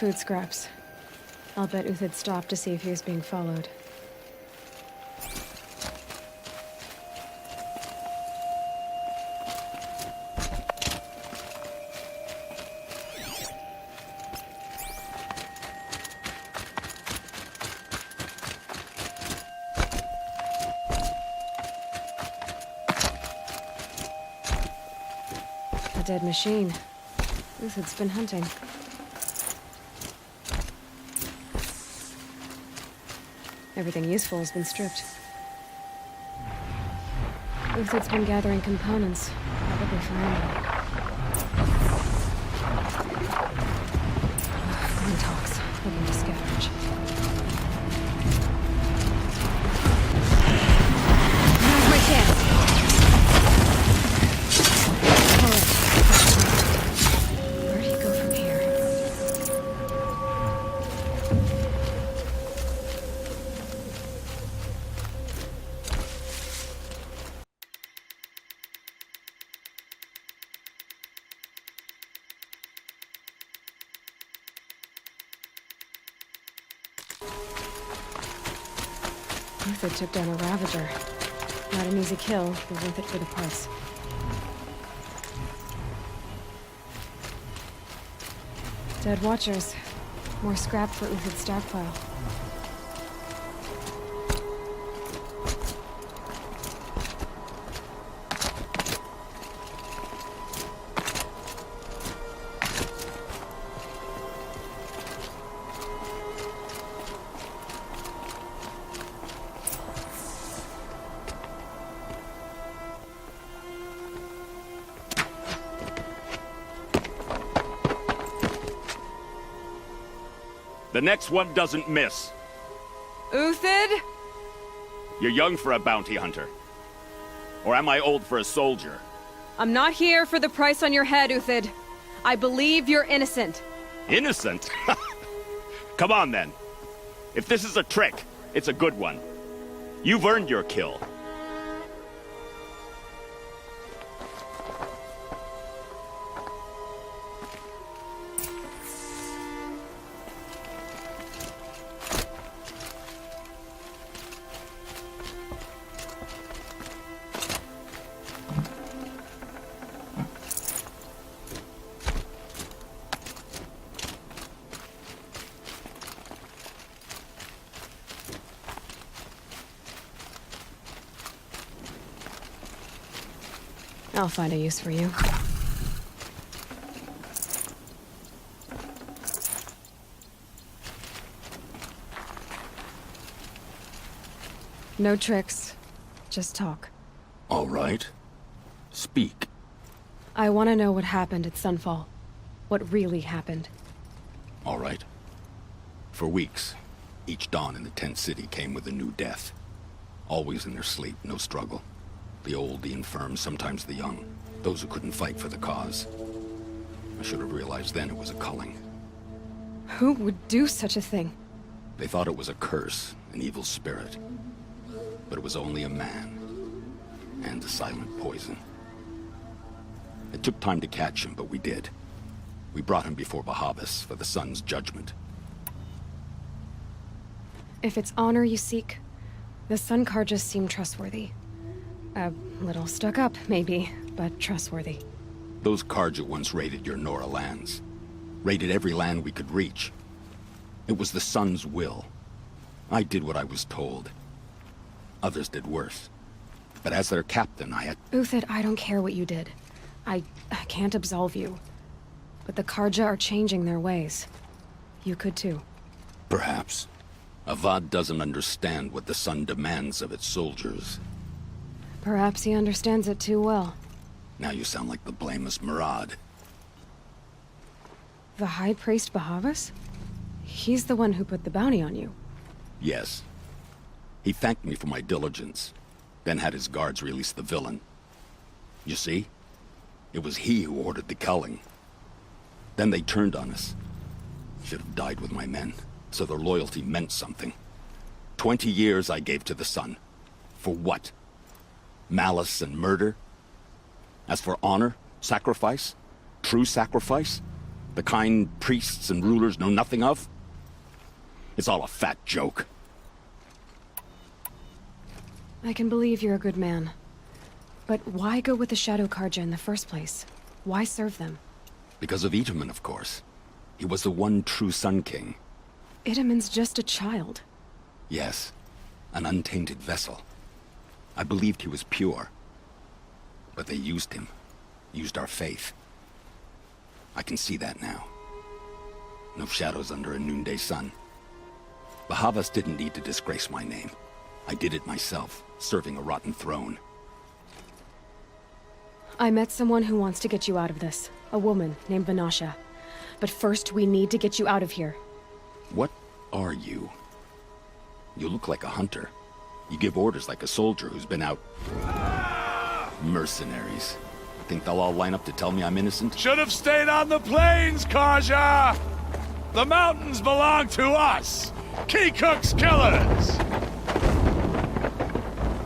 food scraps. I'll bet Uthid stopped to see if he was being followed. A dead machine. Uthid's been hunting. Everything useful has been stripped. Uthid's been gathering components, probably for ammo. Glintox, looking to scavenge. Now's my chance! Where'd he go from here? Uthid took down a Ravager. Not an easy kill, but worth it for the price. Dead Watchers. More scrap for Uthid's stockpile. The next one doesn't miss. Uthid? You're young for a bounty hunter. Or am I old for a soldier? I'm not here for the price on your head, Uthid. I believe you're innocent. Innocent? Come on, then. If this is a trick, it's a good one. You've earned your kill. I'll find a use for you. No tricks. Just talk. All right. Speak. I want to know what happened at Sunfall. What really happened. All right. For weeks, each dawn in the tent city came with a new death. Always in their sleep, no struggle. The old, the infirm, sometimes the young. Those who couldn't fight for the cause. I should have realized then it was a culling. Who would do such a thing? They thought it was a curse, an evil spirit. But it was only a man. And a silent poison. It took time to catch him, but we did. We brought him before Bahavas for the sun's judgment. If it's honor you seek, the Sun Karjas seem trustworthy. A little stuck up, maybe, but trustworthy. Those Karja once raided your Nora lands. Raided every land we could reach. It was the Sun's will. I did what I was told. Others did worse. But as their captain, I had... Uthid, I don't care what you did. I can't absolve you. But the Karja are changing their ways. You could too. Perhaps. Avad doesn't understand what the Sun demands of its soldiers. Perhaps he understands it too well. Now you sound like the blameless Murad. The High Priest Bahavas? He's the one who put the bounty on you. Yes. He thanked me for my diligence, then had his guards release the villain. You see? It was he who ordered the culling. Then they turned on us. Should have died with my men, so their loyalty meant something. 20 years I gave to the Sun. For what? Malice and murder? As for honor, sacrifice, true sacrifice, The kind priests and rulers know nothing of? It's all a fat joke. I can believe you're a good man. But why go with the Shadow Karja in the first place? Why serve them? Because of Itamen, of course. He was the one true Sun King. Itamen's just a child. Yes, an untainted vessel. I believed he was pure. But they used him. Used our faith. I can see that now. No shadows under a noonday sun. Bahavas didn't need to disgrace my name. I did it myself, serving a rotten throne. I met someone who wants to get you out of this. A woman named Vanasha. But first, we need to get you out of here. What are you? You look like a hunter. You give orders like a soldier who's been out... Mercenaries. Think they'll all line up to tell me I'm innocent? Should have stayed on the plains, Karja! The mountains belong to us! Kikuk's killers!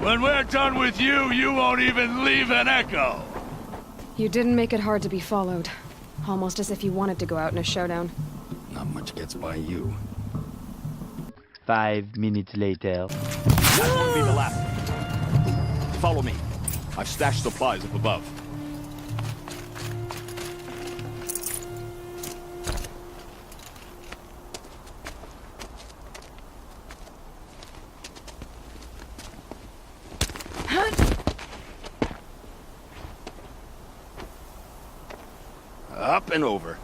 When we're done with you, you won't even leave an echo! You didn't make it hard to be followed. Almost as if you wanted to go out in a showdown. Not much gets by you. 5 minutes later. That won't be the last. Follow me. I've stashed supplies up above. Up and over.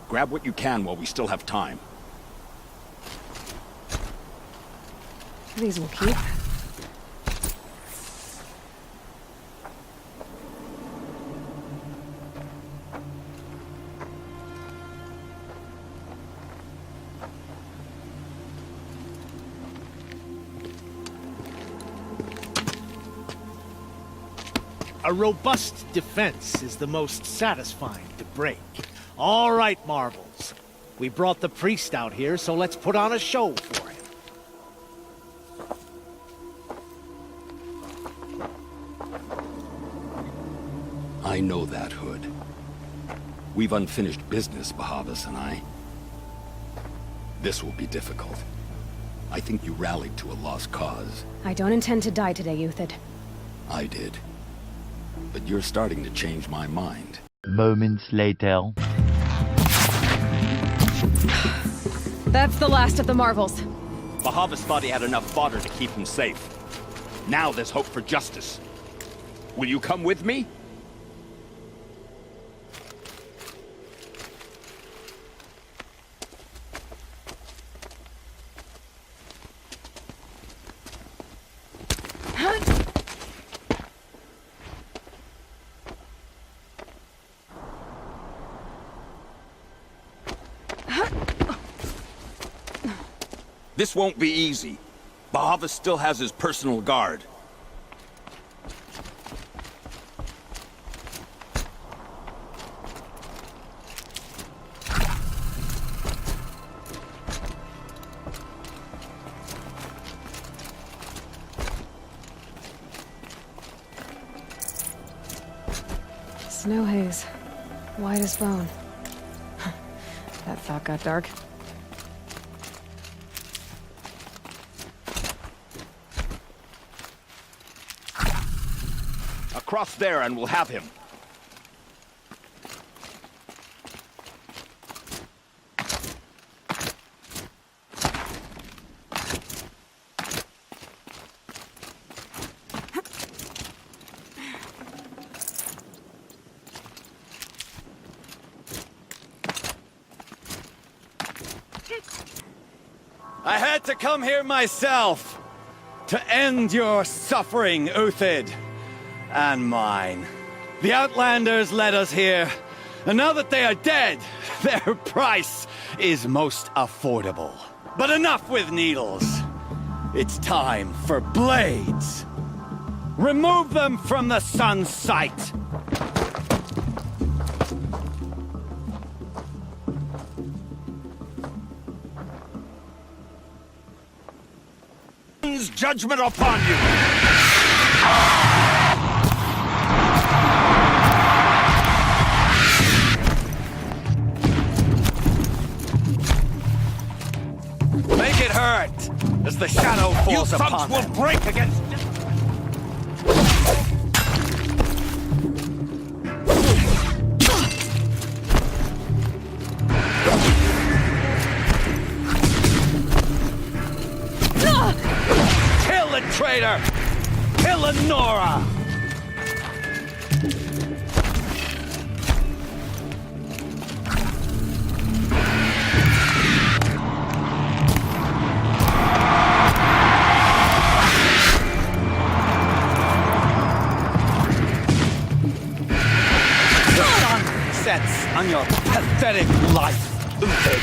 Grab what you can while we still have time. These will keep. A robust defense is the most satisfying to break. All right, Marvels. We brought the priest out here, so let's put on a show for him. I know that, Hood. We've unfinished business, Bahavas and I. This will be difficult. I think you rallied to a lost cause. I don't intend to die today, Euthid. I did. But you're starting to change my mind. Moments later. That's the last of the Marvels. Bahavas thought he had enough fodder to keep him safe. Now there's hope for justice. Will you come with me? This won't be easy. Bahavas still has his personal guard. Snow haze. White as bone. That thought got dark. Across there and we'll have him. I had to come here myself to end your suffering, Uthid. And mine. The Outlanders led us here, and now that they are dead, their price is most affordable. But enough with needles. It's time for blades. Remove them from the sun's sight. Judgment upon you! falls upon them. break against... Kill the traitor! Kill Lenora! The sun sets on your pathetic life, Uthid.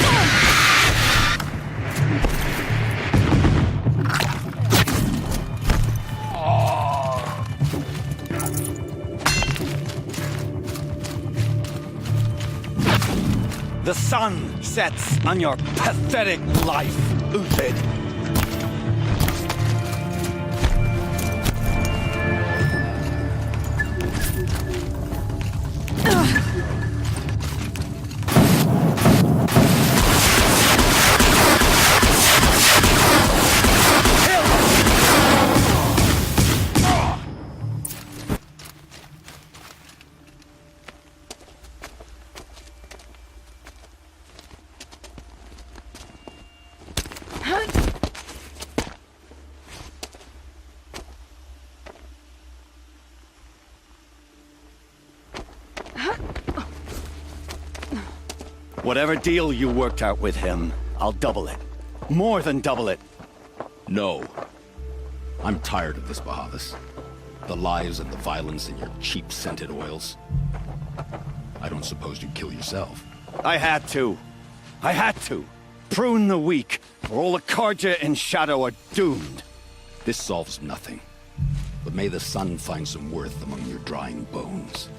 The sun sets on your pathetic life, Uthid. Whatever deal you worked out with him, I'll double it. More than double it. No. I'm tired of this, Bahavas. The lies and the violence and your cheap scented oils. I don't suppose you'd kill yourself. I had to. I had to. Prune the weak, or all the Karja in Shadow are doomed. This solves nothing. But may the sun find some worth among your drying bones.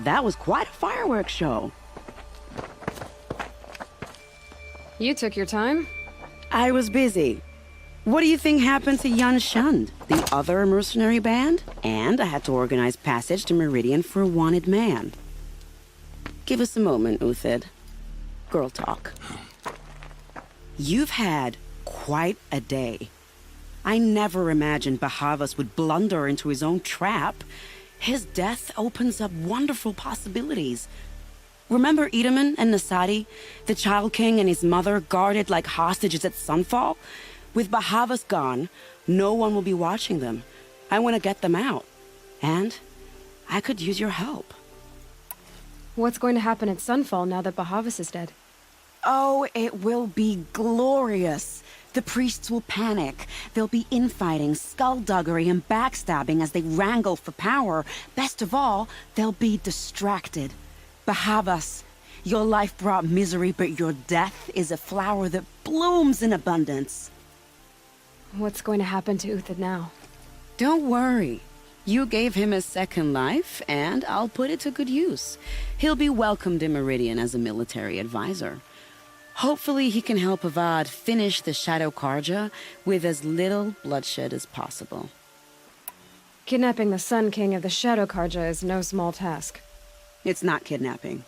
That was quite a fireworks show. You took your time. I was busy. What do you think happened to Yun Shund, the other mercenary band? And I had to organize passage to Meridian for a wanted man. Give us a moment, Uthid. Girl talk. You've had quite a day. I never imagined Bahavas would blunder into his own trap. His death opens up wonderful possibilities. Remember Edaman and Nasadi, the Child King and his mother guarded like hostages at Sunfall? With Bahavas gone, no one will be watching them. I want to get them out. And I could use your help. What's going to happen at Sunfall now that Bahavas is dead? Oh, it will be glorious. The priests will panic. There'll be infighting, skullduggery, and backstabbing as they wrangle for power. Best of all, they'll be distracted. Bahavas, your life brought misery, but your death is a flower that blooms in abundance. What's going to happen to Uthid now? Don't worry. You gave him a second life, and I'll put it to good use. He'll be welcomed in Meridian as a military advisor. Hopefully he can help Avad finish the Shadow Karja with as little bloodshed as possible. Kidnapping the Sun King of the Shadow Karja is no small task. It's not kidnapping.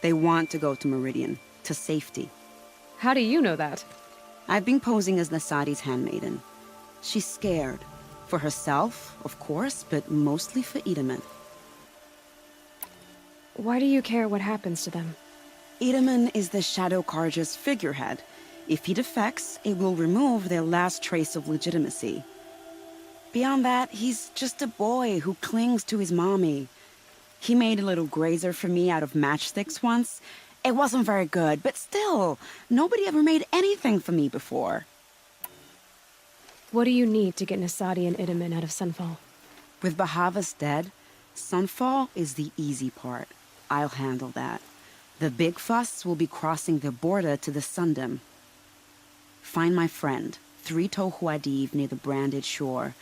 They want to go to Meridian, to safety. How do you know that? I've been posing as Nasadi's handmaiden. She's scared. For herself, of course, but mostly for Edaman. Why do you care what happens to them? Edaman is the Shadow Karja's figurehead. If he defects, it will remove their last trace of legitimacy. Beyond that, he's just a boy who clings to his mommy. He made a little grazer for me out of matchsticks once. It wasn't very good, but still, nobody ever made anything for me before. What do you need to get Nasadi and Edaman out of Sunfall? With Bahavas dead, Sunfall is the easy part. I'll handle that. The big fuss will be crossing the border to the Sundom. Find my friend, 3 Tohuadiv near the branded shore.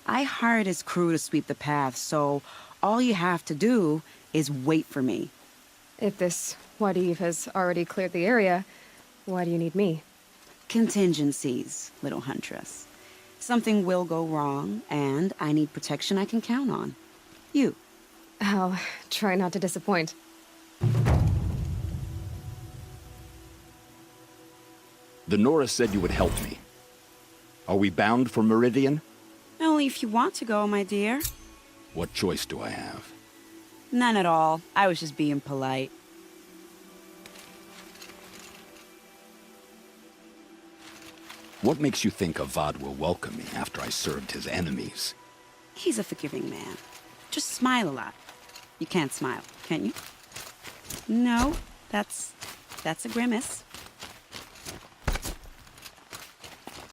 I hired his crew to sweep the path, so all you have to do is wait for me. If this Wadiv has already cleared the area, why do you need me? Contingencies, little huntress. Something will go wrong, and I need protection I can count on. You. I'll try not to disappoint. The Nora said you would help me. Are we bound for Meridian? Only if you want to go, my dear. What choice do I have? None at all. I was just being polite. What makes you think Avad will welcome me after I served his enemies? He's a forgiving man. Just smile a lot. You can't smile, can you? No, that's a grimace.